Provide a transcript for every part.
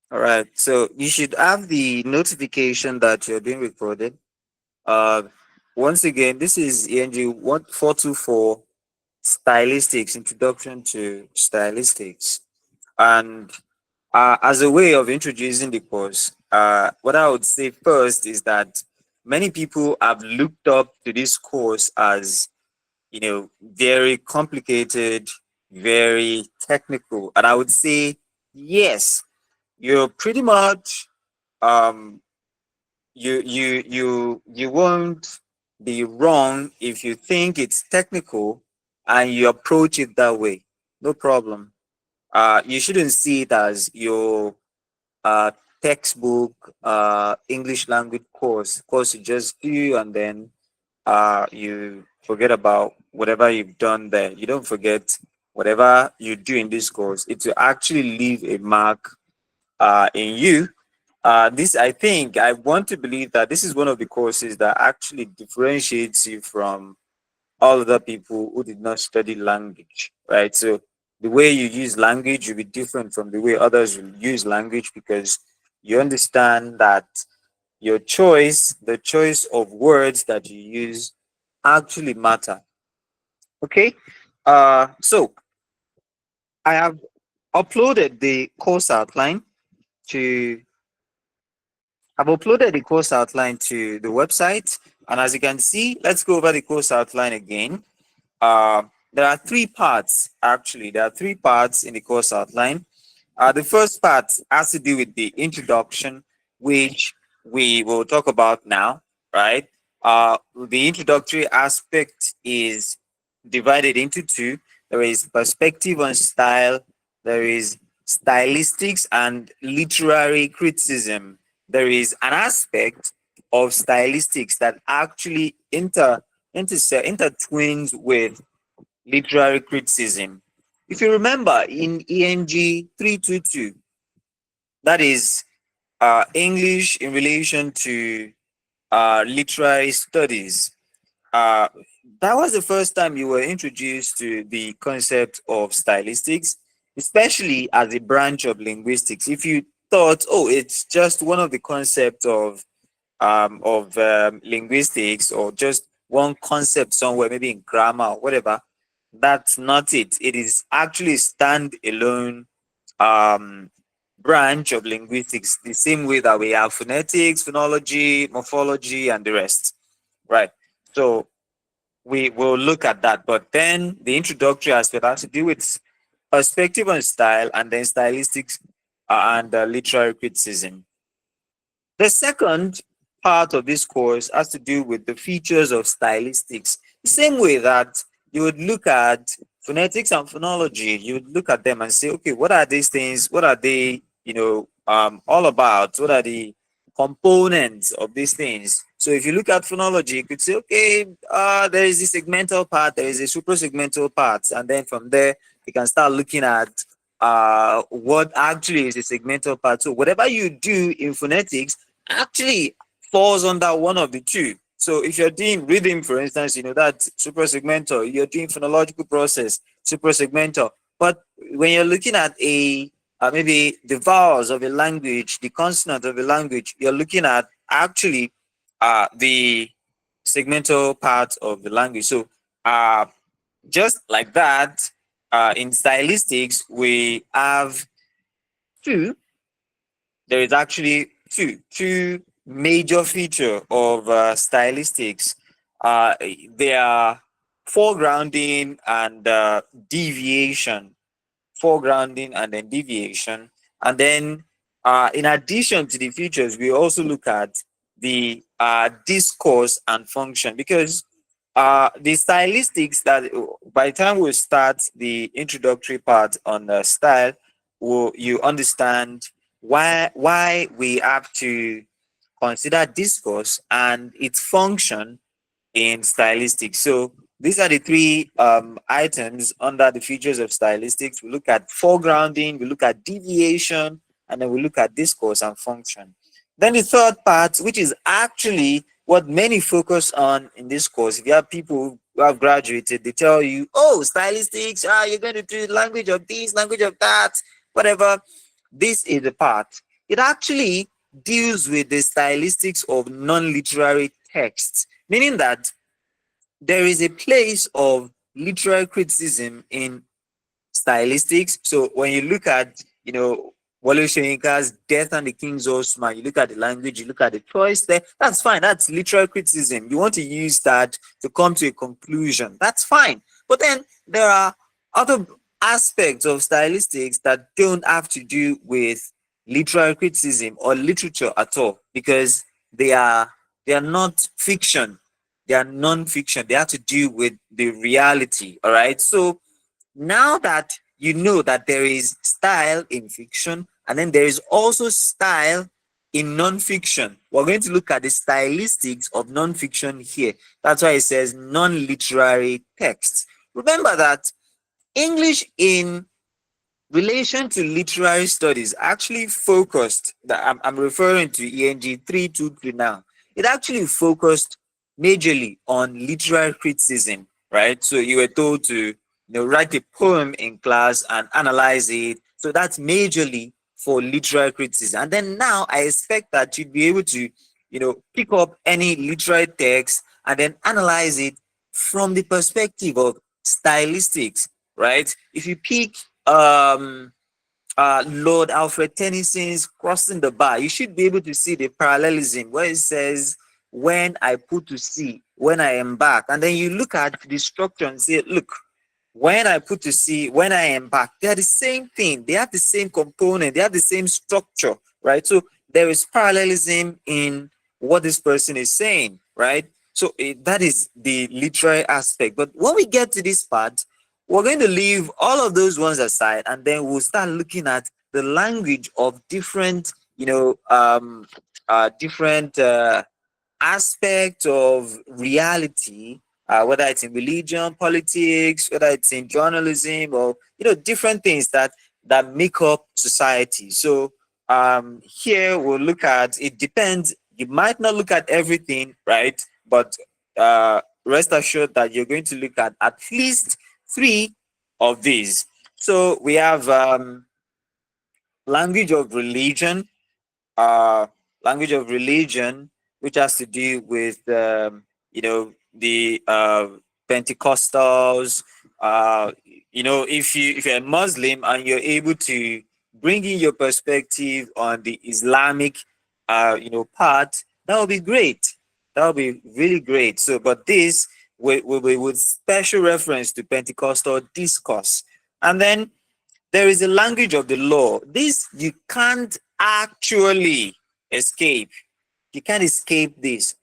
All right. So you should have the notification that you're being recorded. Uh, Once again, this is ENG 1424 Stylistics, Introduction to Stylistics. And as a way of introducing the course, what I would say first is that many people have looked up to this course as, very complicated, very technical. And I would say, yes, you're pretty much um you won't be wrong if you think it's technical and you approach it that way. No problem. You shouldn't see it as your uh textbook English language course you just do, and then you forget about whatever you've done there. You don't forget whatever you do in this course. It will actually leave a mark in you. This, I think, I want to believe that this is one of the courses that actually differentiates you from all other people who did not study language, right? So the way you use language will be different from the way others will use language, because you understand that your choice, the choice of words that you use, actually matter. Okay. So I have uploaded the course outline to I've uploaded the course outline to the website. And as you can see, let's go over the course outline again. There are three parts, actually. There are three parts in the course outline. The first part has to do with the introduction, which we will talk about now, right? The introductory aspect is divided into two. There is perspective on style, there is stylistics and literary criticism. There is an aspect of stylistics that actually intertwines with literary criticism. If you remember in ENG 322, that is English in relation to literary studies. Uh, that was the first time you were introduced to the concept of stylistics, especially as a branch of linguistics. If you thought, oh, it's just one of the concepts of linguistics, or just one concept somewhere, maybe in grammar or whatever, that's not it. It is actually stand-alone um, branch of linguistics, the same way that we have phonetics, phonology, morphology, and the rest. Right. So we will look at that. But then the introductory aspect has to do with perspective on style, and then stylistics and literary criticism. The second part of this course has to do with the features of stylistics. The same way that you would look at phonetics and phonology, you would look at them and say, okay, what are these things? What are they, all about? What are the components of these things? So if you look at phonology, you could say, okay, there is the segmental part, there is a suprasegmental part, and then from there you can start looking at what actually is a segmental part. So whatever you do in phonetics actually falls under one of the two. So if you're doing rhythm, for instance, that's suprasegmental. You're doing phonological process, suprasegmental. But when you're looking at a maybe the vowels of a language, the consonant of a language, you're looking at actually the segmental part of the language. So uh, just like that, in stylistics, we have two there is actually two major feature of stylistics. They are foregrounding and deviation. Foregrounding and then deviation. And then in addition to the features, we also look at the discourse and function, because the stylistics that by the time we start the introductory part on style, will you understand why we have to consider discourse and its function in stylistics. So these are the three items under the features of stylistics. We look at foregrounding, we look at deviation, and then we look at discourse and function. Then the third part, which is actually what many focus on in this course. If you have people who have graduated, they tell you, oh, stylistics, you're going to do language of this, language of that, whatever. This is the part. it actually deals with the stylistics of non-literary texts, meaning that there is a place of literary criticism in stylistics. So when you look at, Wale Soyinka's Death and the King's Horseman, you look at the language, you look at the choice there, that's fine. That's literary criticism. You want to use that to come to a conclusion. That's fine. But then there are other aspects of stylistics that don't have to do with literary criticism or literature at all, because they are they are not fiction. They are non-fiction. They have to do with the reality. All right. So now that you know that there is style in fiction and then there is also style in non-fiction, we're going to look at the stylistics of non-fiction here. That's why it says non-literary texts. Remember that English in relation to literary studies actually focused, that I'm referring to ENG 323 now, it actually focused majorly on literary criticism, right? So you were told to, write a poem in class and analyze it. So that's majorly for literary criticism. And then now I expect that you'd be able to, pick up any literary text and then analyze it from the perspective of stylistics, right? If you pick um Lord Alfred Tennyson's Crossing the Bar, you should be able to see the parallelism where it says, when I put to sea, when I embark. And then you look at the structure and say, look, when I put to sea, when I embark, they're the same thing. They have the same component, they have the same structure, right? So there is parallelism in what this person is saying, right? So that is the literary aspect. But when we get to this part, we're going to leave all of those ones aside, and then we'll start looking at the language of different, different aspect of reality, whether it's in religion, politics, whether it's in journalism, or different things that make up society. So here we'll look at, it depends. You might not look at everything, right? But rest assured that you're going to look at least three of these. So we have language of religion, uh, language of religion, which has to do with the Pentecostals. If you're a Muslim and you're able to bring in your perspective on the Islamic, part, that would be great. That would be really great. So, but this will be with special reference to Pentecostal discourse, and then there is a language of the law. This you can't actually escape. You can't escape this.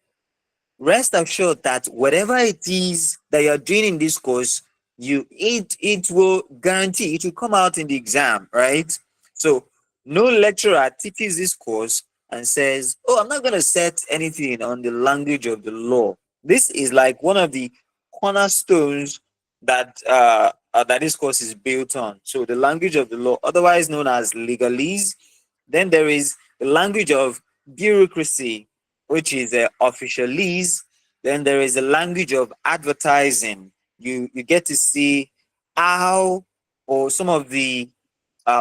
Rest assured that whatever it is that you're doing in this course, it will guarantee it will come out in the exam, right? So no lecturer teaches this course and says, "Oh, I'm not going to set anything on the language of the law." This is like one of the cornerstones that this course is built on. So the language of the law, otherwise known as legalese. Then there is the language of bureaucracy, which is officialese. Then there is a language of advertising. You get to see how, or some of the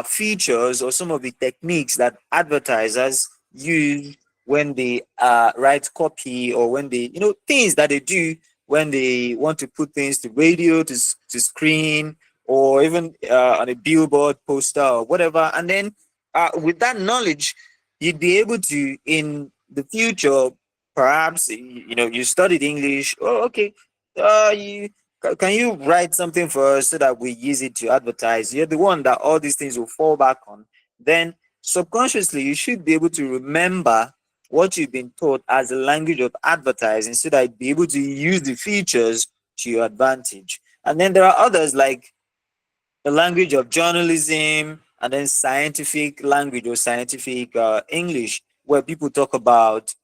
features or some of the techniques that advertisers use when they write copy, or when they, things that they do when they want to put things to radio, to screen, or even on a billboard poster or whatever. And then with that knowledge, you'd be able to, in the future, perhaps, you studied English. Oh, okay. Can you write something for us so that we use it to advertise? You're the one that all these things will fall back on. Then subconsciously, you should be able to remember what you've been taught as a language of advertising, so that you'd be able to use the features to your advantage. And then there are others like the language of journalism, and then scientific language, or scientific English, where people talk about,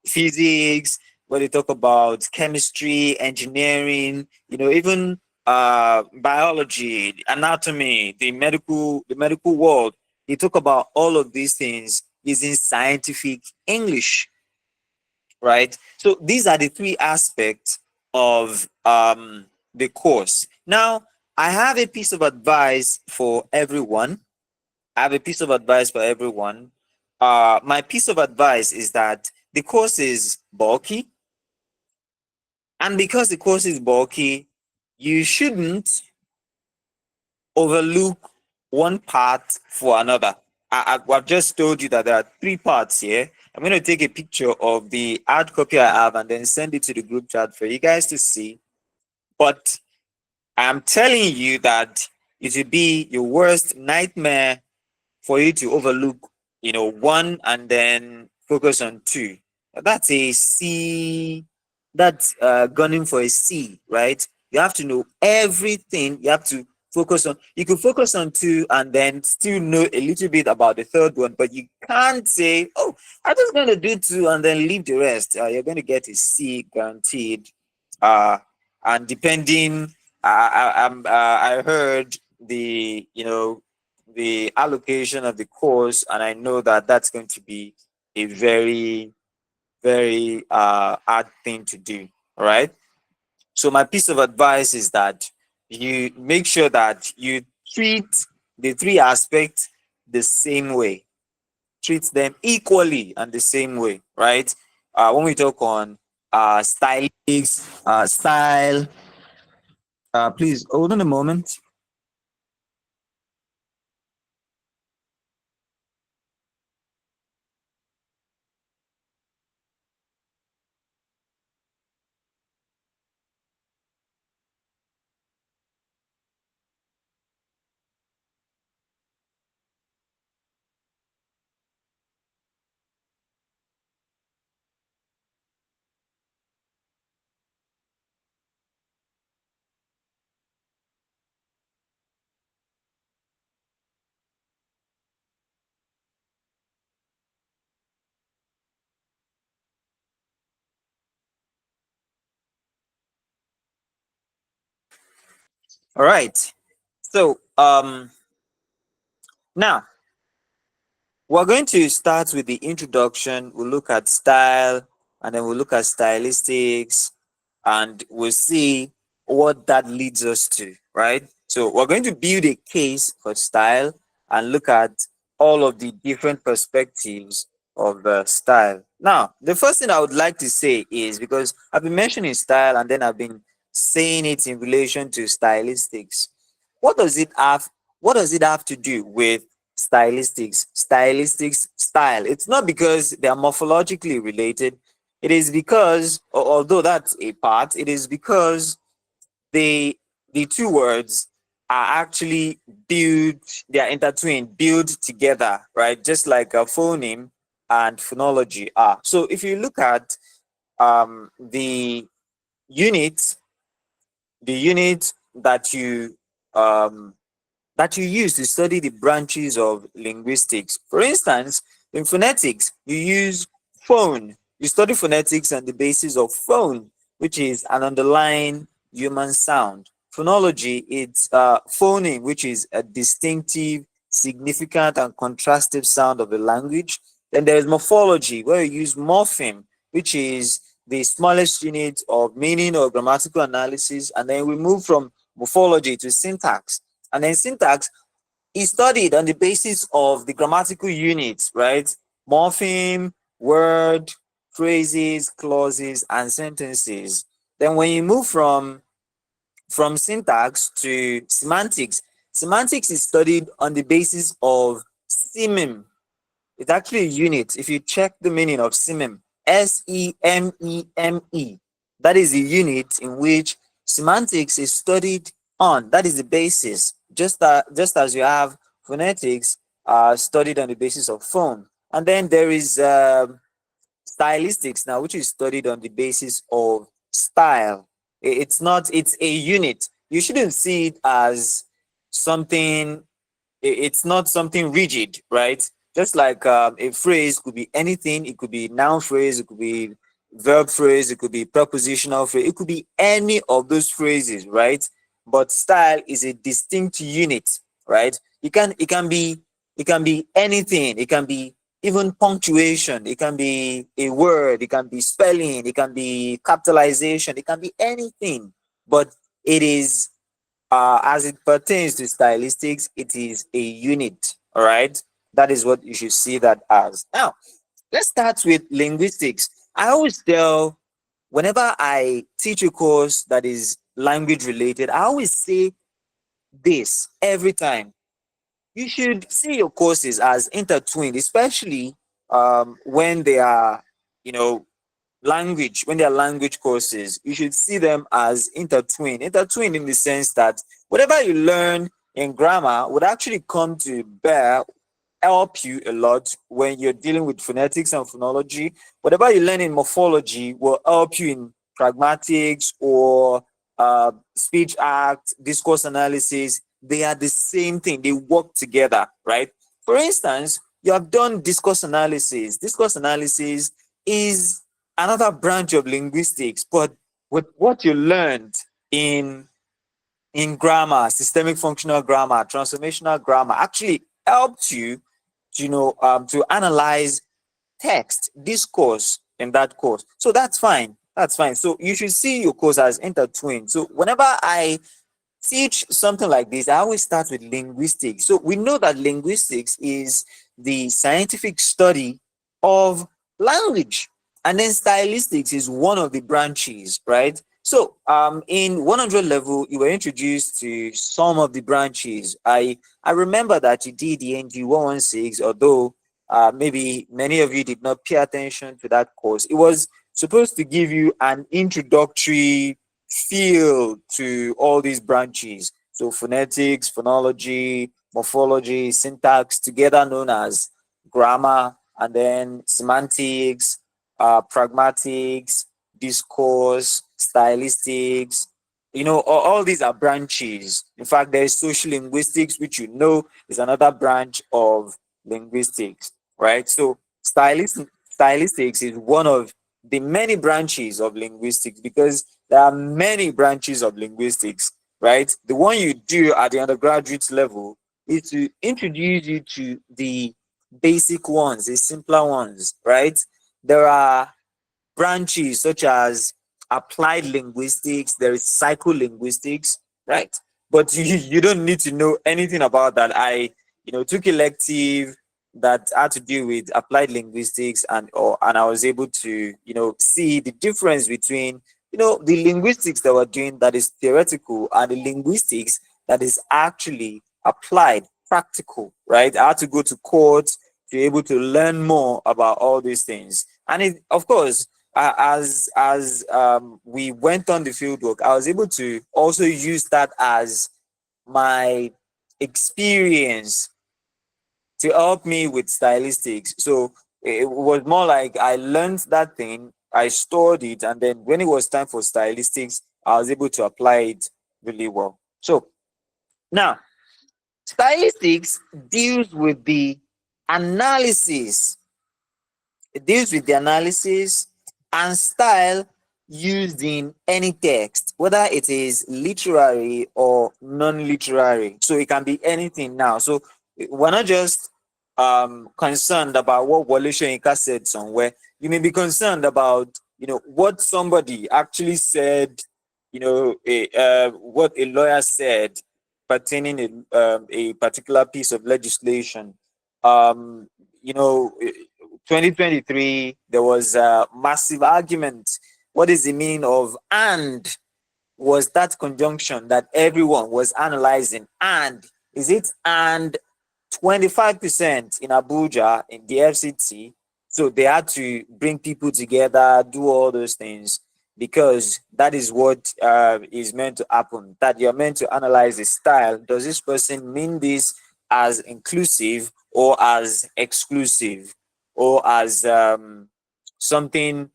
physics, where they talk about chemistry, engineering, even biology, anatomy, the medical world. They talk about all of these things using scientific English, right? So these are the three aspects of the course. Now, I have a piece of advice for everyone. I have a piece of advice for everyone. My piece of advice is that the course is bulky, and because the course is bulky, you shouldn't overlook one part for another. I've just told you that there are three parts here. I'm going to take a picture of the hard copy I have and then send it to the group chat for you guys to see. But I'm telling you that it will be your worst nightmare for you to overlook, one and then focus on two. That's a C. That's gunning for a C, right? You have to know everything. You have to focus on. You can focus on two and then still know a little bit about the third one, but you can't say, "Oh, I'm just going to do two and then leave the rest." You're going to get a C guaranteed. Uh, and depending, I heard the allocation of the course, and I know that that's going to be a very, very hard thing to do. All right. So my piece of advice is that you make sure that you treat the three aspects the same way. Treat them equally and the same way, right? When we talk on stylistics, style, please hold on a moment. All right. So now we're going to start with the introduction. We'll look at style and then we'll look at stylistics and we'll see what that leads us to, right? So we're going to build a case for style and look at all of the different perspectives of style. Now, the first thing I would like to say is because I've been mentioning style and then I've been saying it in relation to stylistics. What does it have? What does it have to do with stylistics? Stylistics style. It's not because they are morphologically related. It is because, although that's a part, it is because they the two words are actually built, they are intertwined, built together, right? Just like a phoneme and phonology are. So if you look at the unit, that um, you use to study the branches of linguistics. For instance, in phonetics, you use phone. You study phonetics on the basis of phone, which is an underlying human sound. Phonology, it's phoneme, which is a distinctive, significant, and contrastive sound of a language. Then there is morphology, where you use morpheme, which is the smallest unit of meaning or grammatical analysis. And then we move from morphology to syntax, and then syntax is studied on the basis of the grammatical units, right? Morpheme, word, phrases, clauses, and sentences. Then when you move from syntax to semantics, semantics is studied on the basis of sememe. It's actually a unit. If you check the meaning of sememe, sememe, that is the unit in which semantics is studied on. That is the basis. Just as you have phonetics studied on the basis of phone. And then there is stylistics now, which is studied on the basis of style. It's not, it's a unit. You shouldn't see it as something, it's not something rigid, right? Just like a phrase could be anything. It could be noun phrase, it could be verb phrase, it could be prepositional phrase, it could be any of those phrases, right? But style is a distinct unit, right? It can be anything. It can be even punctuation. It can be a word. It can be spelling. It can be capitalization. It can be anything. But it is as it pertains to stylistics, it is a unit. All right. That is what you should see that as. Now, let's start with linguistics. I always tell, whenever I teach a course that is language related, I always say this every time. You should see your courses as intertwined, especially when they are, you know, when they are language courses. You should see them as intertwined in the sense that whatever you learn in grammar would actually come to bear, help you a lot when you're dealing with phonetics and phonology. Whatever you learn in morphology will help you in pragmatics or speech act, discourse analysis. They are the same thing, they work together, right? For instance, you have done discourse analysis. Discourse analysis is another branch of linguistics, but with what you learned in grammar, systemic functional grammar, transformational grammar actually helped you, to analyze text, discourse in that course. So that's fine. That's fine. So you should see your course as intertwined. So whenever I teach something like this, I always start with linguistics. So we know that linguistics is the scientific study of language, and then stylistics is one of the branches, right? So in 100 level, you were introduced to some of the branches. I remember that you did the NG 116, although maybe many of you did not pay attention to that course. It was supposed to give you an introductory feel to all these branches. So phonetics, phonology, morphology, syntax, together known as grammar, and then semantics, pragmatics, discourse, stylistics. All these are branches. In fact, there is social linguistics, which is another branch of linguistics, right? So stylistics is one of the many branches of linguistics, because there are many branches of linguistics, right? The one you do at the undergraduate level is to introduce you to the basic ones, the simpler ones, right? There are branches such as applied linguistics, there is psycholinguistics, right? But you don't need to know anything about that. I, took elective that had to do with applied linguistics, and I was able to, see the difference between, the linguistics that we're doing that is theoretical, and the linguistics that is actually applied, practical, right? I had to go to court to be able to learn more about all these things. And of course, as we went on the field work, I was able to also use that as my experience to help me with stylistics. So it was more like I learned that thing, I stored it, and then when it was time for stylistics, I was able to apply it really well. So now, stylistics deals with the analysis it deals with the analysis and style used in any text, whether it is literary or non-literary. So it can be anything now. So we're not just concerned about what Wale Soyinka said somewhere. You may be concerned about what somebody actually said, what a lawyer said pertaining a particular piece of legislation. Um, you know, 2023, there was a massive argument. What is the meaning of and? Was that conjunction that everyone was analyzing? And is it and 25% in Abuja in the FCT? So they had to bring people together, do all those things, because that is what is meant to happen. That you're meant to analyze the style. Does this person mean this as inclusive or as exclusive, or as something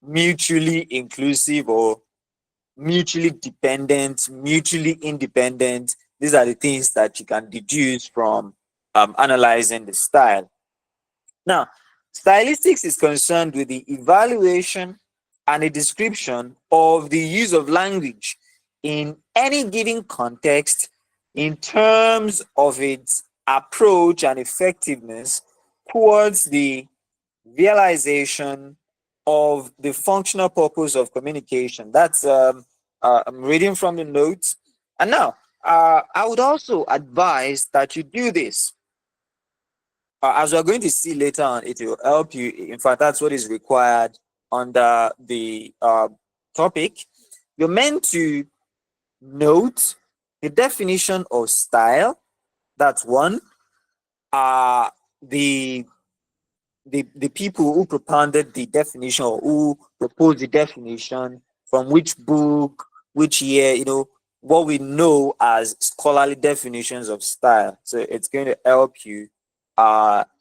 mutually inclusive or mutually dependent, mutually independent? These are the things that you can deduce from analyzing the style. Now, stylistics is concerned with the evaluation and a description of the use of language in any given context in terms of its approach and effectiveness towards the realization of the functional purpose of communication. That's I'm reading from the notes. And now, I would also advise that you do this. As we're going to see later on, it will help you. In fact, that's what is required under the topic. You're meant to note the definition of style. That's one. Uh, the the people who propounded the definition or who proposed the definition, from which book, which year, what we know as scholarly definitions of style. So it's going to help you,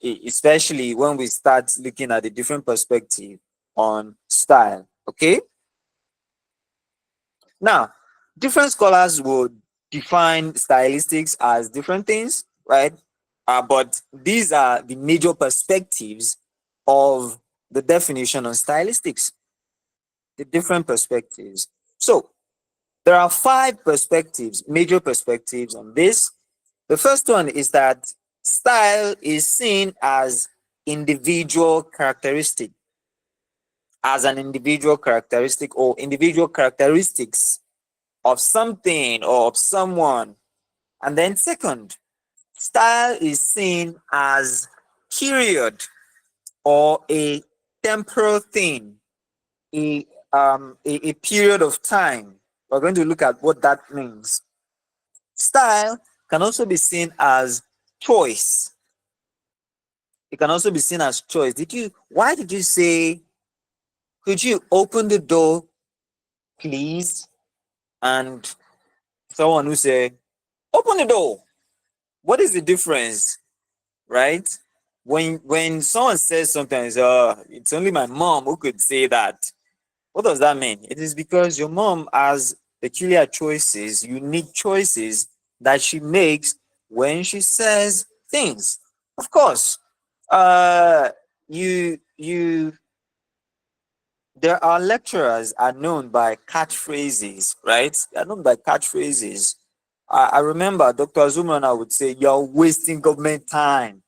especially when we start looking at a different perspective on style. Okay. Now, different scholars would define stylistics as different things, right? But these are the major perspectives of the definition on stylistics, the different perspectives. So, there are five perspectives, major perspectives on this. The first one is that style is seen as individual characteristic, as an individual characteristic or individual characteristics of something or of someone. And then, second, style is seen as period or a temporal thing, a period of time. We're going to look at what that means. Style can also be seen as choice. It can also be seen as choice. Why did you say, could you open the door, please? And someone who said, open the door. What is the difference, right? When someone says something, it's only my mom who could say that. What does that mean? It is because your mom has peculiar choices, unique choices that she makes when she says things. Of course, uh, you there are lecturers are known by catchphrases, right? They're known by catchphrases. I remember Dr. Zumana would say, "You're wasting government time."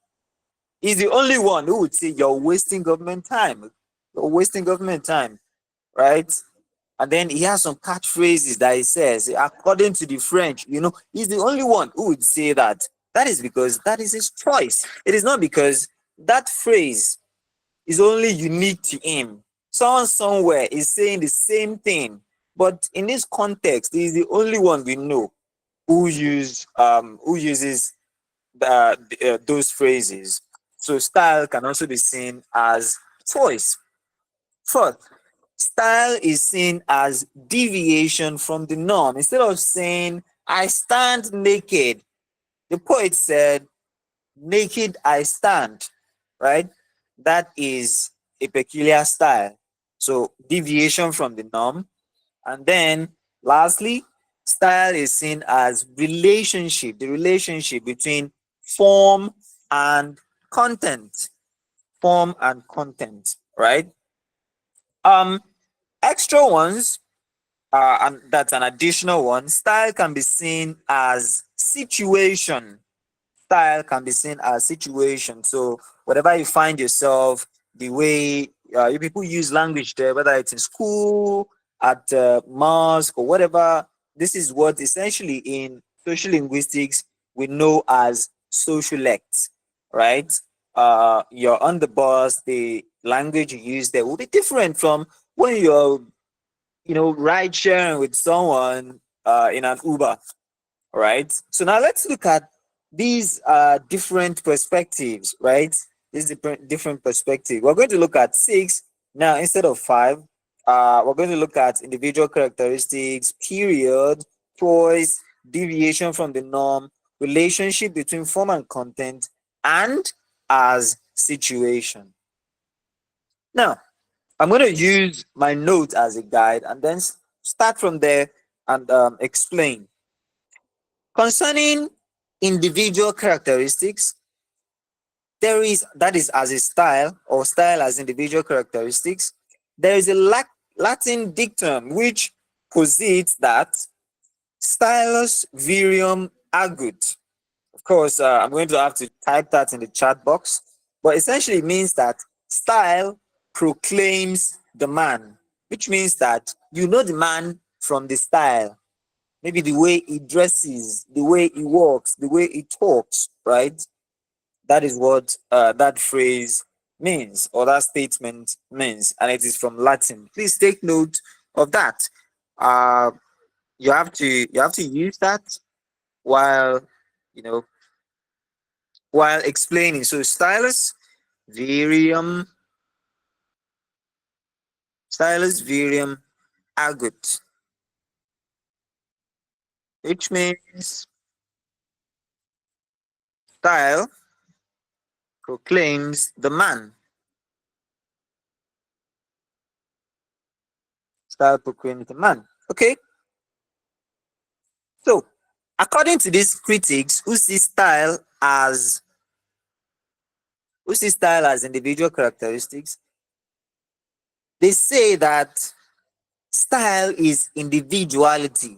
He's the only one who would say, "You're wasting government time. You're wasting government time," right? And then he has some catchphrases that he says, according to the French, he's the only one who would say that. That is because that is his choice. It is not because that phrase is only unique to him. Someone somewhere is saying the same thing, but in this context, he is the only one we know who uses those phrases. So style can also be seen as choice. Fourth, style is seen as deviation from the norm. Instead of saying, I stand naked, the poet said, naked I stand, right? That is a peculiar style. So, deviation from the norm. And then, lastly, style is seen as relationship, the relationship between form and content. Form and content, right? Um, Extra ones, and that's an additional one. Style can be seen as situation. Style can be seen as situation. So whatever you find yourself, the way you people use language there, whether it's in school, at mosque, or whatever, this is what essentially in social linguistics we know as sociolect, right? You're on the bus, the language you use there will be different from when you're ride sharing with someone in an Uber, right? So now let's look at these different perspectives, right? These different perspectives. We're going to look at six now instead of five. We're going to look at individual characteristics, period, choice, deviation from the norm, relationship between form and content, and as situation. Now, I'm going to use my notes as a guide and then start from there and explain. Concerning individual characteristics, there is that is as a style or style as individual characteristics. There is a Latin dictum which posits that stylus virium agut. Of course, I'm going to have to type that in the chat box, but essentially it means that style proclaims the man, which means that you know the man from the style, maybe the way he dresses, the way he walks, the way he talks, right? That is what that phrase means, or that statement means, and it is from Latin. Please take note of that. Uh, you have to use that while you know while explaining. So virium, stylus virium agut, which means style proclaims the man. Style proclaims the man. Okay, so according to these critics who see style as individual characteristics, they say that style is individuality.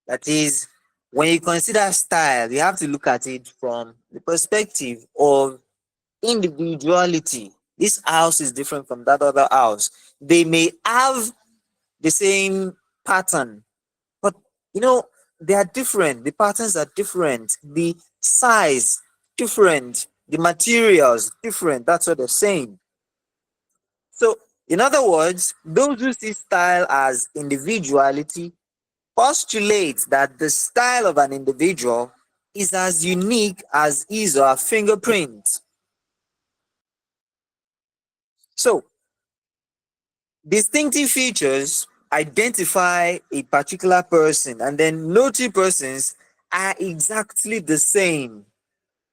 That is, when you consider style, you have to look at it from the perspective of individuality. This house is different from that other house. They may have the same pattern, but you know, they are different. The patterns are different. The size different. The materials different. That's what they're saying. So, in other words, those who see style as individuality postulate that the style of an individual is as unique as his or her fingerprint. So, distinctive features identify a particular person, and then no two persons are exactly the same.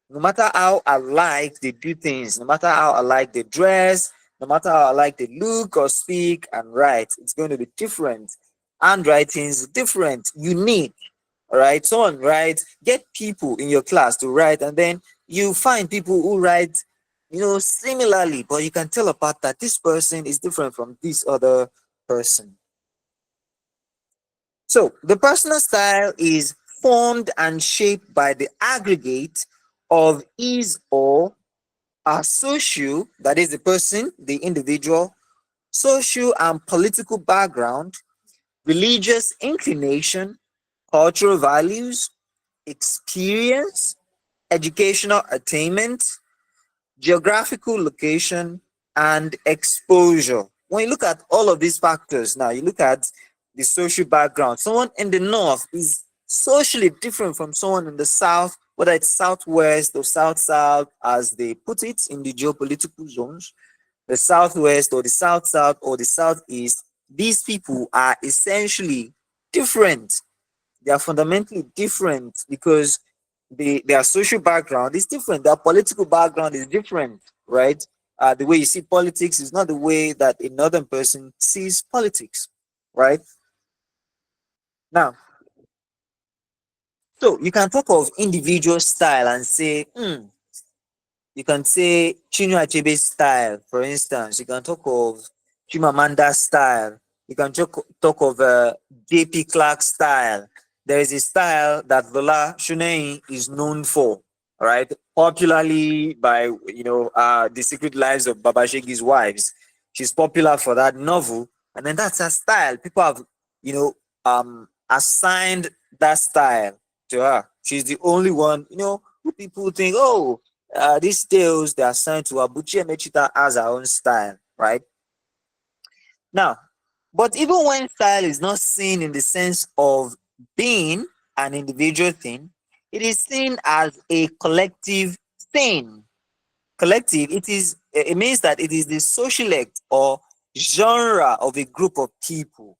No matter how alike they do things, no matter how alike they dress, no matter how alike they look or speak and write, it's going to be different. Handwriting is different, unique. All right, someone writes, get people in your class to write, and then you find people who write, similarly, but you can tell apart that this person is different from this other person. So the personal style is formed and shaped by the aggregate of his or her social, that is the person, the individual, social and political background, religious inclination, cultural values, experience, educational attainment, geographical location, and exposure. When you look at all of these factors, now you look at the social background. Someone in the north is socially different from someone in the south, whether it's southwest or south-south, as they put it in the geopolitical zones, the southwest or the south-south or the southeast. These people are essentially different. They are fundamentally different because their social background is different, their political background is different, right? The way you see politics is not the way that a northern person sees politics, right? Now, so you can talk of individual style and say, you can say Chinua Achebe's style, for instance. You can talk of Chimamanda's style. You can talk of JP Clark's style. There is a style that Lola Shunei is known for, right? Popularly by, The Secret Lives of Babashegi's Wives. She's popular for that novel. And then that's her style. People have, assigned that style to her. She's the only one, who people think, oh, these tales they are assigned to Abuchi Emechita as her own style, right? Now, but even when style is not seen in the sense of being an individual thing, it is seen as a collective thing. Collective, it means that it is the sociolect or genre of a group of people,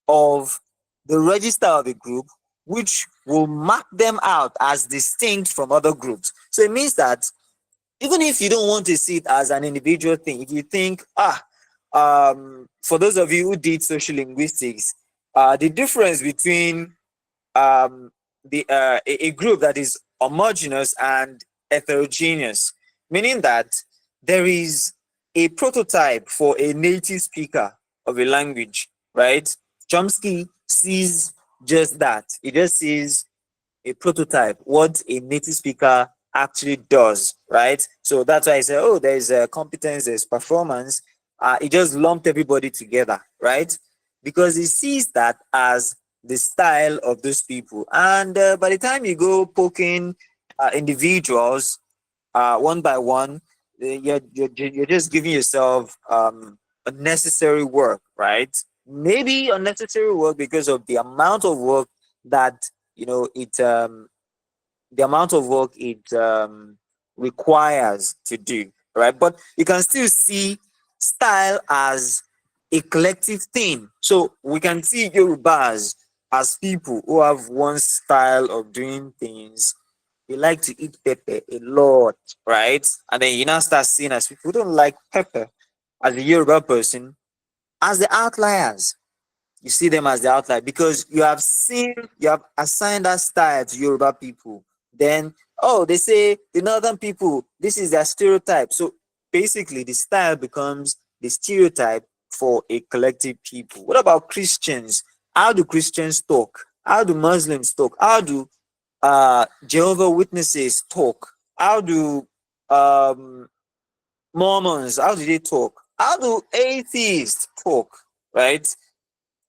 of the register of a group, which will mark them out as distinct from other groups. So it means that even if you don't want to see it as an individual thing, if you think, for those of you who did social linguistics, the difference between um, a group that is homogeneous and heterogeneous, meaning that there is a prototype for a native speaker of a language, right? Chomsky sees just that. He just sees a prototype, what a native speaker actually does, right? So that's why I say, oh, there's a competence, there's performance. It just lumped everybody together, right? Because he sees that as the style of those people. And by the time you go poking individuals, one by one. You're just giving yourself unnecessary work, right? Maybe unnecessary work because of the amount of work that the amount of work it requires to do, right? But you can still see style as a collective thing. So we can see Yorubas as people who have one style of doing things. They like to eat pepper a lot, right? And then you now start seeing as people who don't like pepper as a Yoruba person as the outliers. You see them as the outlier because you have assigned that style to Yoruba people. Then, oh, they say the northern people, this is their stereotype. So basically, the style becomes the stereotype for a collective people. What about Christians? How do Christians talk? How do Muslims talk? How do Jehovah Witnesses talk? How do um, Mormons? How do they talk? How do atheists talk? Right?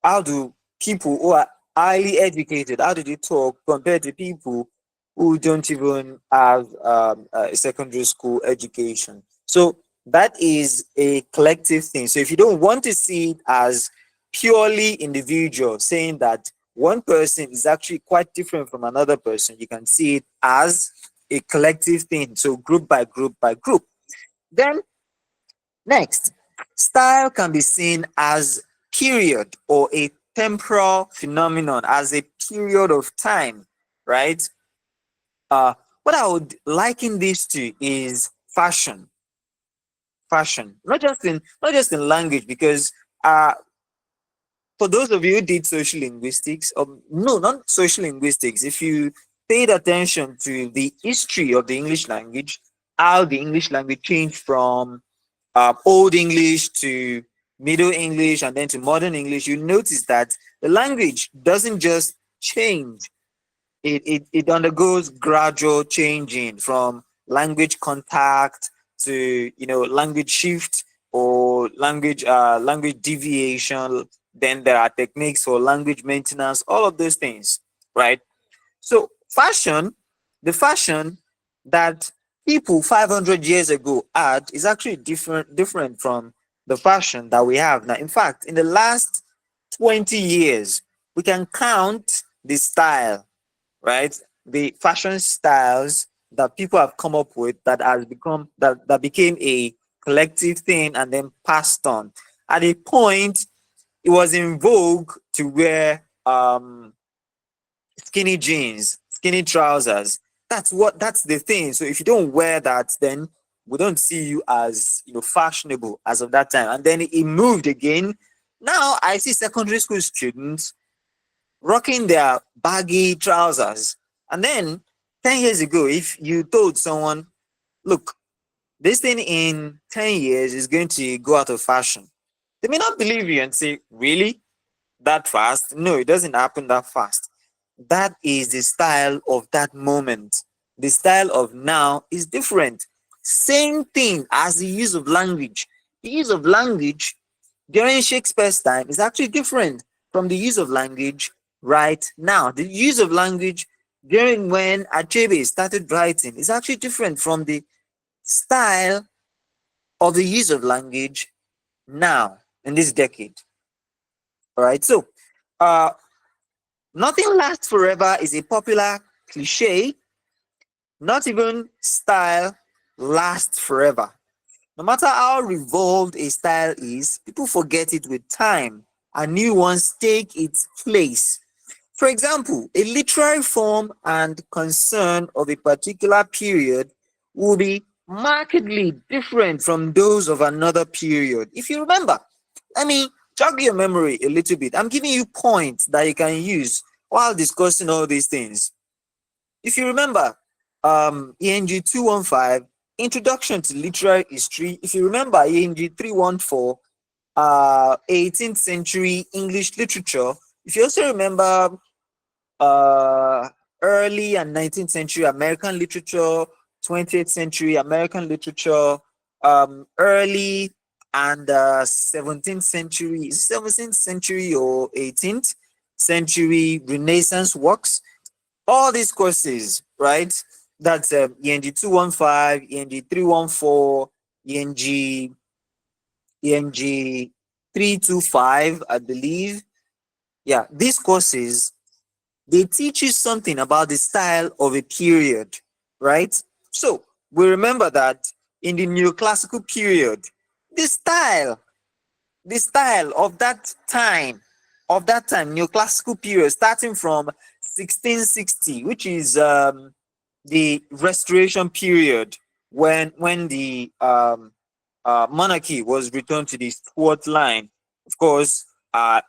How do people who are highly educated, how do they talk compared to people who don't even have a secondary school education? So that is a collective thing. So if you don't want to see it as purely individual, saying that one person is actually quite different from another person, you can see it as a collective thing. So group by group by group. Then next, style can be seen as period or a temporal phenomenon, as a period of time, right? Uh, what I would liken this to is fashion. Fashion, not just in language, because uh, for those of you who did social linguistics, no, not social linguistics, if you paid attention to the history of the English language, how the English language changed from Old English to Middle English and then to Modern English, you notice that the language doesn't just change, it undergoes gradual changing from language contact to language shift or language deviation. Then there are techniques for language maintenance, all of those things, right? So the fashion that people 500 years ago had is actually different from the fashion that we have now. In fact, in the last 20 years, we can count the style, right? The fashion styles that people have come up with that became a collective thing and then passed on. At a point, it was in vogue to wear skinny jeans, skinny trousers. That's the thing. So if you don't wear that, then we don't see you as fashionable as of that time. And then it moved again. Now I see secondary school students rocking their baggy trousers. And then 10 years ago, if you told someone, look, this thing in 10 years is going to go out of fashion, they may not believe you and say, really? That fast? No, it doesn't happen that fast. That is the style of that moment. The style of now is different. Same thing as the use of language. The use of language during Shakespeare's time is actually different from the use of language right now. The use of language during when Achebe started writing is actually different from the style of the use of language now in this decade. All right. So, uh, nothing lasts forever is a popular cliche. Not even style lasts forever. No matter how revolved a style is, people forget it with time and new ones take its place. For example, a literary form and concern of a particular period will be markedly different from those of another period. If you remember, let me jog your memory a little bit. I'm giving you points that you can use while discussing all these things. If you remember, ENG 215, Introduction to Literary History. If you remember, ENG 314, 18th century English literature. If you also remember, uh, early and 19th century American literature, 20th century American literature, early and 17th century, 17th century or 18th century Renaissance works, all these courses, right? That's ENG 215, ENG 314, ENG ENG 325, I believe. Yeah, these courses, they teach you something about the style of a period, right? So we remember that in the neoclassical period, the style the style of that time, neoclassical period, starting from 1660, which is the restoration period, when the monarchy was returned to the Stuart line. Of course,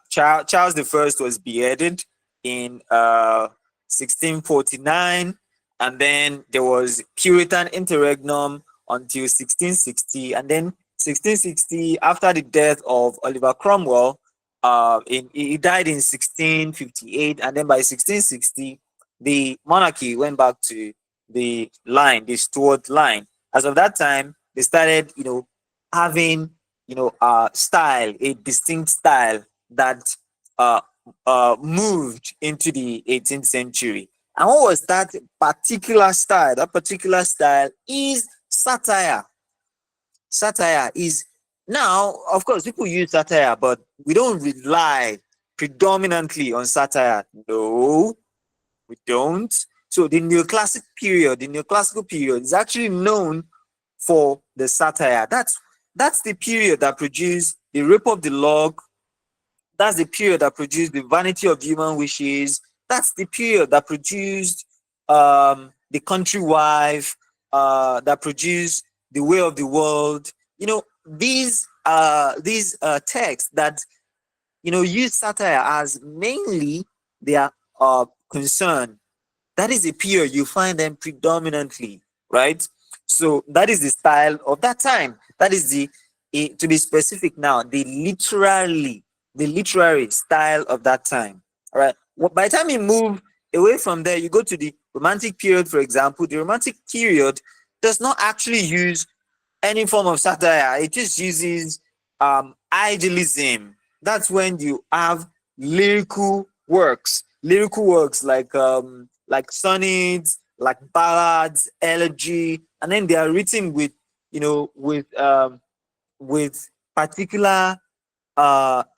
Charles the First was beheaded in 1649, and then there was Puritan interregnum until 1660, and then 1660, after the death of Oliver Cromwell, he died in 1658, and then by 1660, the monarchy went back to the Stuart line. As of that time, they started, having, style, a distinct style that uh, moved into the 18th century. And what was that particular style? That particular style is satire. Satire is, now, of course, people use satire, but we don't rely predominantly on satire. No, we don't. So the neoclassical period is actually known for the satire. That's the period that produced the Rape of the Lock. That's the period that produced the Vanity of Human Wishes. That's the period that produced the Country Wife, that produced the Way of the World. These texts that use satire as mainly their concern. That is a period you find them predominantly, right? So that is the style of that time. That is to be specific now, the literary style of that time. All right. Well, by the time you move away from there, you go to the Romantic period, for example. The Romantic period does not actually use any form of satire. It just uses idealism. That's when you have lyrical works like sonnets, like ballads, elegy, and then they are written with with particular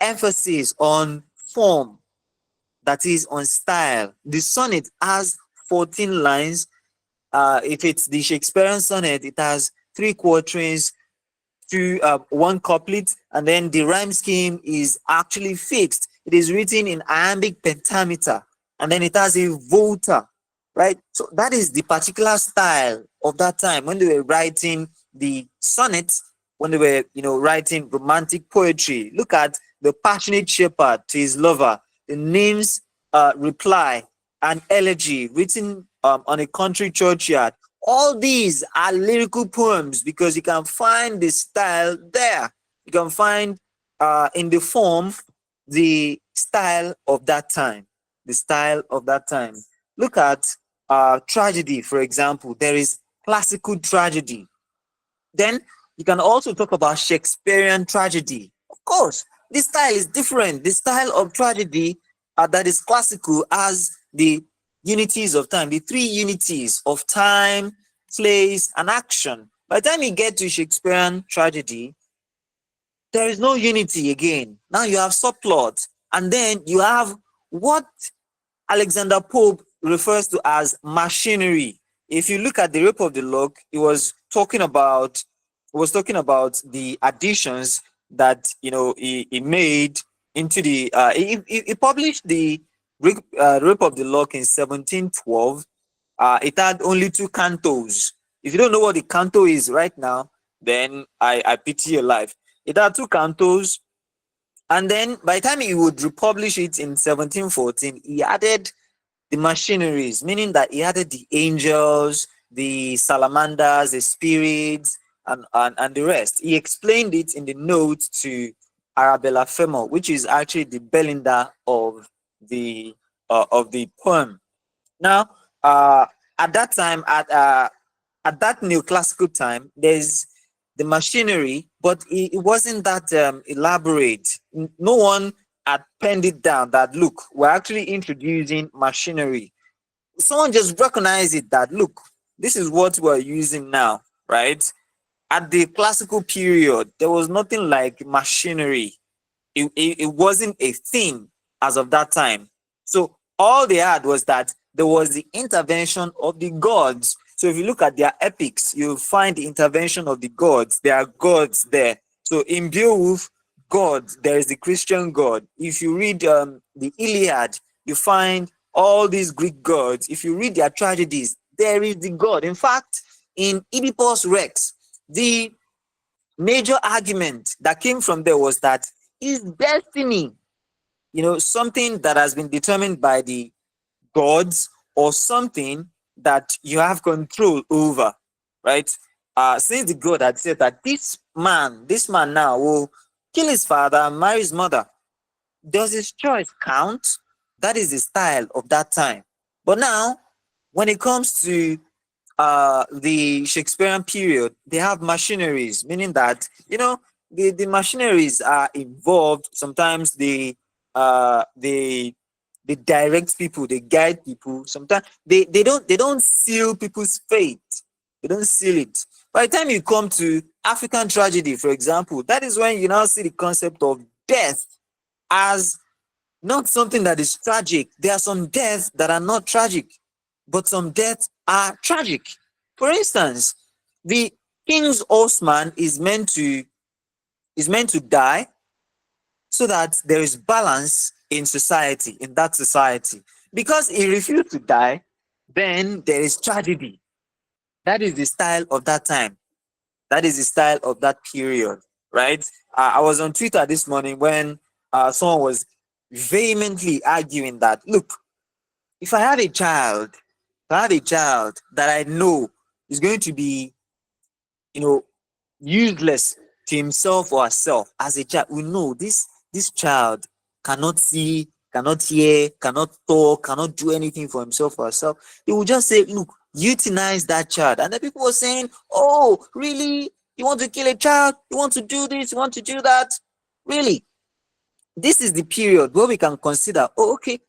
emphasis on form, that is on style. The sonnet has 14 lines. If it's the Shakespearean sonnet, it has three quatrains, to one couplet, and then the rhyme scheme is actually fixed. It is written in iambic pentameter, and then it has a volta, right? So that is the particular style of that time when they were writing the sonnets, when they were, writing romantic poetry. Look at the passionate shepherd to his lover, the name's reply, an elegy written on a country churchyard. All these are lyrical poems because you can find the style there. You can find in the form the style of that time. The style of that time. Look at tragedy, for example. There is classical tragedy. Then you can also talk about Shakespearean tragedy. Of course, this style is different. The style of tragedy that is classical has the unities of time, the three unities of time, place, and action. By the time you get to Shakespearean tragedy, there is no unity again. Now you have subplots, and then you have what Alexander Pope refers to as machinery. If you look at the Rape of the Lock, it was talking about the additions that he made into the he published the Rape of the Lock in 1712. It had only two cantos. If you don't know what the canto is right now, then I pity your life. It had two cantos, and then by the time he would republish it in 1714, he added the machineries, meaning that he added the angels, the salamanders, the spirits, and the rest. He explained it in the notes to Arabella Femor, which is actually the Belinda of the poem. Now, at that time, at that neoclassical time, there's the machinery, but it wasn't that elaborate. No one had penned it down that, look, we're actually introducing machinery. Someone just recognized it that, look, This is what we're using now, right? At the classical period, there was nothing like machinery. It wasn't a thing as of that time. So all they had was that there was the intervention of the gods. So if you look at their epics, you'll find the intervention of the gods. There are gods there. So in Beowulf, God, there is the Christian God. If you read the Iliad, you find all these Greek gods. If you read their tragedies, there is the God. In fact, in Oedipus Rex, the major argument that came from there was that is destiny, something that has been determined by the gods, or something that you have control over, right? Since the god had said that this man now will kill his father and marry his mother, does his choice count? That is the style of that time. But now, when it comes to the Shakespearean period, they have machineries, meaning that the machineries are involved. Sometimes they direct people, they guide people. Sometimes they don't seal people's fate. They don't seal it. By the time you come to African tragedy, for example, that is when you now see the concept of death as not something that is tragic. There are some deaths that are not tragic, but some deaths are tragic. For instance, the king's horseman is meant to die so that there is balance in that society. Because he refused to die, then there is tragedy. That is the style of that time. That is the style of that period, right? I was on Twitter this morning when someone was vehemently arguing that, look, if I have a child that I know is going to be, you know, useless to himself or herself as a child, we know this child cannot see, cannot hear, cannot talk, cannot do anything for himself or herself. He will just say, look, euthanize that child. And then people were saying, oh, really? You want to kill a child? You want to do this? You want to do that? Really? This is the period where we can consider, oh, okay,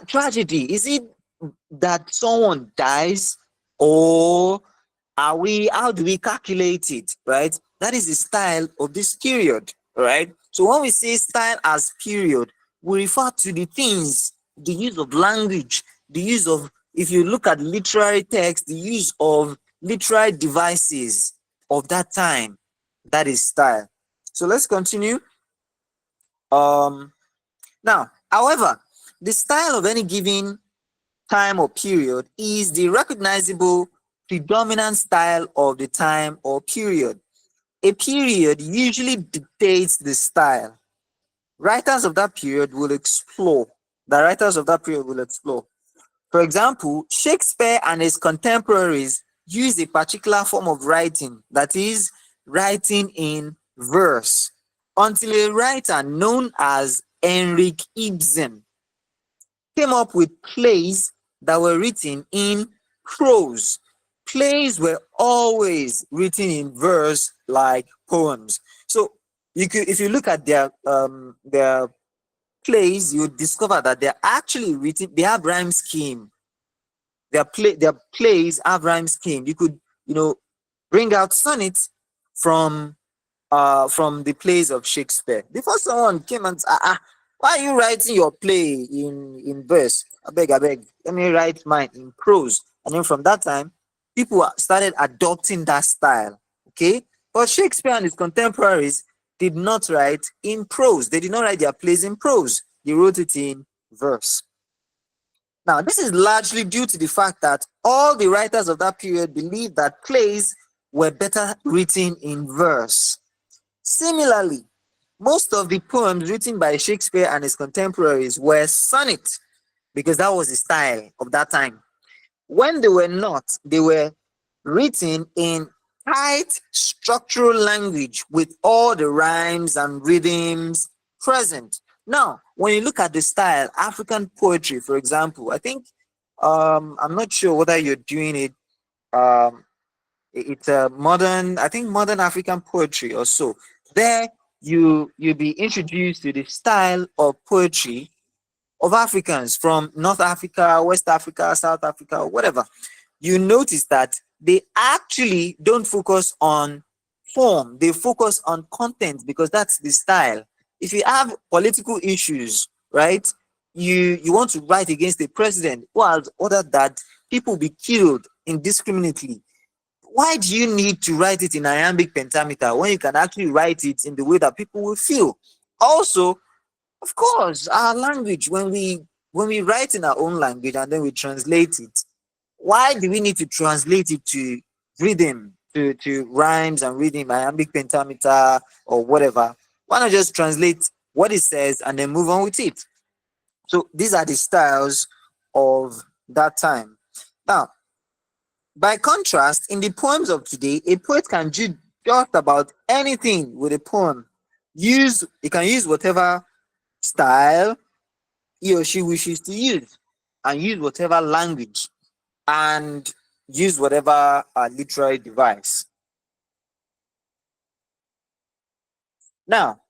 tragedy. Is it that someone dies, or how do we calculate it, right? That is the style of this period, right? So when we say style as period, we refer to the things, the use of language, the use of, if you look at literary text, the use of literary devices of that time. That is style. So let's continue. um Now, however, the style of any given time or period is the recognizable predominant style of the time or period. A period usually dictates the style. Writers of that period will explore. The writers of that period will explore. For example, Shakespeare and his contemporaries used a particular form of writing, that is, writing in verse, until a writer known as Henrik Ibsen came up with plays that were written in prose. Plays were always written in verse like poems. So if you look at their plays, you discover that they're actually written, they have rhyme scheme. Their plays have rhyme scheme. You could, bring out sonnets from from the plays of Shakespeare. Before someone came and said, why are you writing your play in verse? I beg, let me write mine in prose. And then from that time, people started adopting that style. Okay, but Shakespeare and his contemporaries did not write in prose. They did not write their plays in prose. They wrote it in verse. Now, this is largely due to the fact that all the writers of that period believed that plays were better written in verse. Similarly, most of the poems written by Shakespeare and his contemporaries were sonnet, because that was the style of that time. When they were not, they were written in tight structural language with all the rhymes and rhythms present. Now, when you look at the style, African poetry, for example, I think I'm not sure whether you're doing it. Um, it's a modern, I think modern African poetry or so. There you'll be introduced to the style of poetry of Africans from North Africa, West Africa, South Africa, or whatever. you notice that they actually don't focus on form, they focus on content because that's the style. If you have political issues, right, you want to write against the president who has ordered that people be killed indiscriminately, why do you need to write it in iambic pentameter when you can actually write it in the way that people will feel? Also, of course, our language, when we write in our own language and then we translate it, why do we need to translate it to rhythm, to rhymes and rhythm, iambic pentameter or whatever? Why not just translate what it says and then move on with it? So these are the styles of that time. Now, by contrast, in the poems of today, a poet can do just about anything with a poem. He can use whatever style he or she wishes to use, and use whatever language, and use whatever literary device. Now,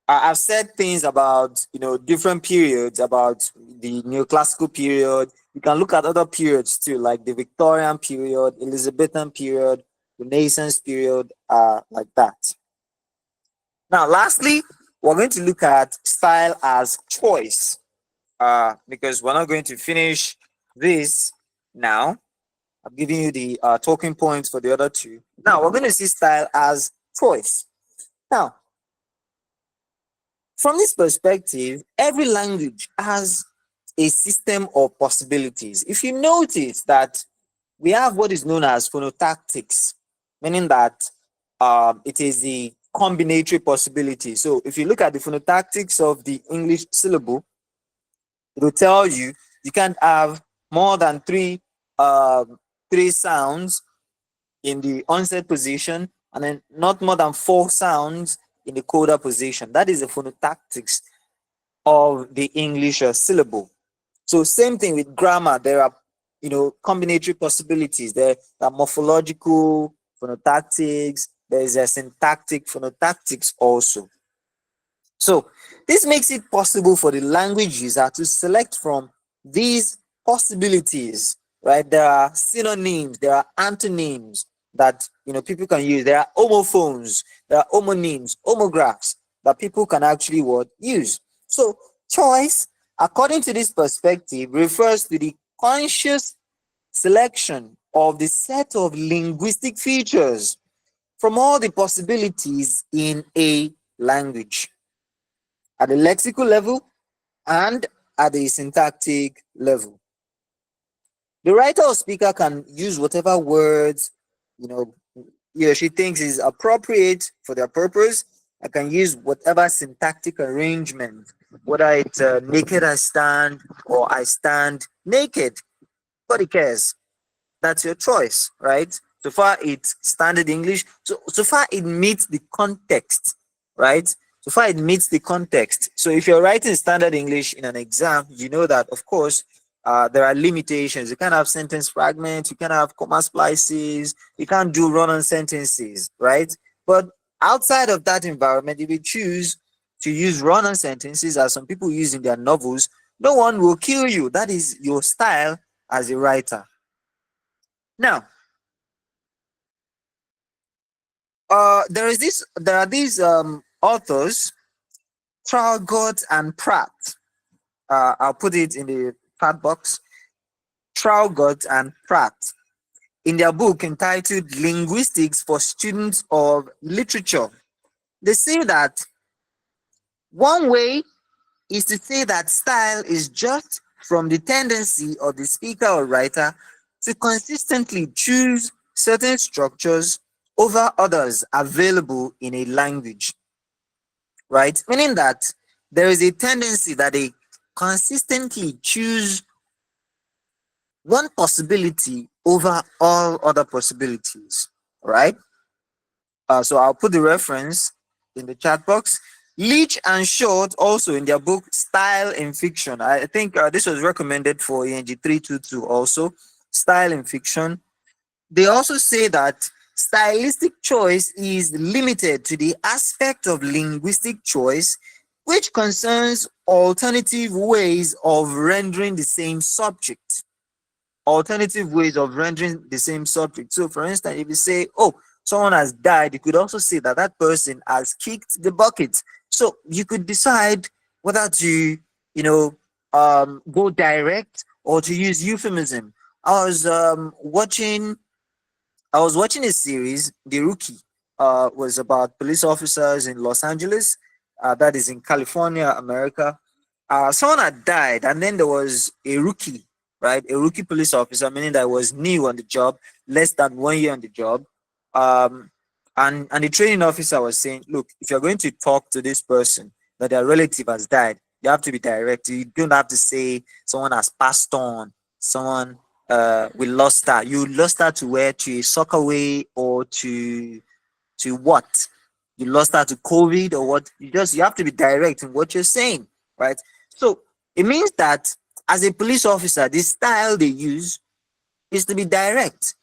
I've said things about different periods, about the neoclassical period. You can look at other periods too, like the Victorian period, Elizabethan period, Renaissance period, like that. Now, lastly, we're going to look at style as choice, because we're not going to finish this now. I'm giving you the talking points for the other two. Now, we're going to see style as choice. Now, from this perspective, every language has a system of possibilities. If you notice that we have what is known as phonotactics, meaning that it is the combinatory possibility. So if you look at the phonotactics of the English syllable, it will tell you you can't have more than three sounds in the onset position, and then not more than four sounds in the coda position. That is the phonotactics of the English syllable. So same thing with grammar. There are combinatory possibilities. There are morphological phonotactics. There is a syntactic phonotactics also. So this makes it possible for the language user to select from these possibilities, right? There are synonyms, there are antonyms that people can use. There are homophones, there are homonyms, homographs that people can actually use. So choice, according to this perspective, refers to the conscious selection of the set of linguistic features from all the possibilities in a language at the lexical level and at the syntactic level. The writer or speaker can use whatever words you know he or she thinks is appropriate for their purpose. I can use whatever syntactic arrangement, whether it's naked I stand or I stand naked. Nobody cares. That's your choice, right? So far it's standard English. So far it meets the context, right? So far it meets the context. So if you're writing standard English in an exam, you know that of course there are limitations. You can't have sentence fragments, you can't have comma splices, you can't do run-on sentences, right? But outside of that environment, if you choose to use run-on sentences as some people use in their novels, no one will kill you. That is your style as a writer. Now, there are these authors, Traugott and Pratt. I'll put it in the chat box. Traugott and Pratt, in their book entitled Linguistics for Students of Literature, they say that one way is to say that style is just from the tendency of the speaker or writer to consistently choose certain structures over others available in a language, right? Meaning that there is a tendency that they consistently choose one possibility over all other possibilities, right? So I'll put the reference in the chat box. Leach and Short also in their book Style in Fiction. I think this was recommended for ENG 322 also. Style in Fiction. They also say that stylistic choice is limited to the aspect of linguistic choice which concerns alternative ways of rendering the same subject. alternative ways of rendering the same subject. So, for instance, if you say, "Oh, someone has died," you could also say that that person has kicked the bucket. So you could decide whether to, go direct or to use euphemism. I was watching a series, The Rookie, was about police officers in Los Angeles, that is in California, America. Someone had died, and then there was a rookie, right? A rookie police officer, meaning that was new on the job, less than 1 year on the job. Um, and the training officer was saying, "Look, if you're going to talk to this person that their relative has died, you have to be direct. You don't have to say someone has passed on, someone we lost her. You lost her to where? To a soccer way, or to what? You lost her to COVID or what? You have to be direct in what you're saying, right? So it means that as a police officer, the style they use is to be direct.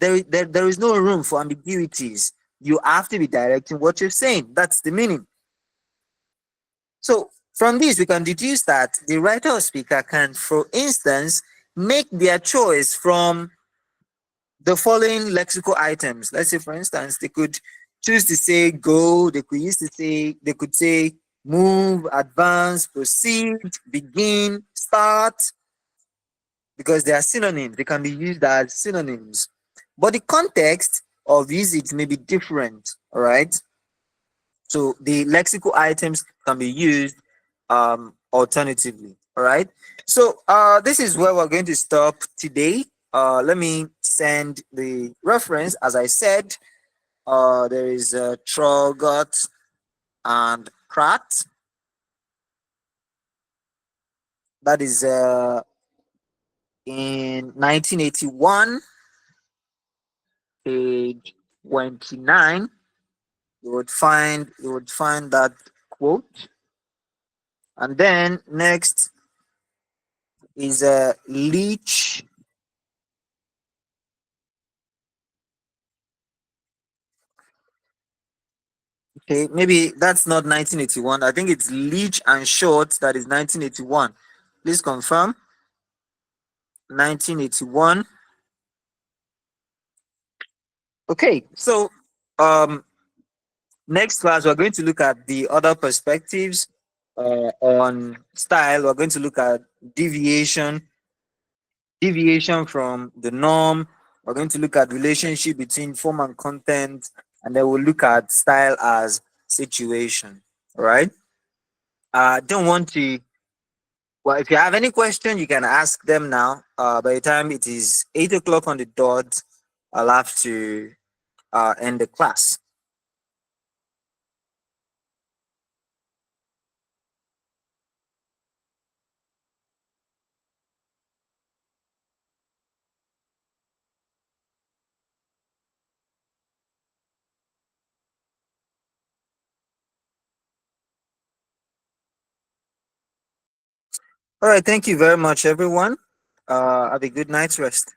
There is no room for ambiguities. You have to be direct in what you're saying. That's the meaning. So from this, we can deduce that the writer or speaker can, for instance, make their choice from the following lexical items. Let's say, for instance, they could choose to say go, they could say move, advance, proceed, begin, start, because they are synonyms. They can be used as synonyms. But the context of usage may be different, all right? So the lexical items can be used alternatively, all right? So this is where we're going to stop today. Let me send the reference. As I said, there is Trogot and Pratt. That is in 1981, page 29. You would find that quote. And then next is Leach. Okay, maybe that's not 1981. I think it's Leach and Short that is 1981. Please confirm. 1981. Okay, so um, next class we're going to look at the other perspectives on style. We're going to look at deviation from the norm. We're going to look at relationship between form and content, and then we'll look at style as situation. All right. Don't want to. Well, if you have any question, you can ask them now. By the time it is 8 o'clock on the dot, I'll have to end the class. All right. Thank you very much, everyone. Have a good night's rest.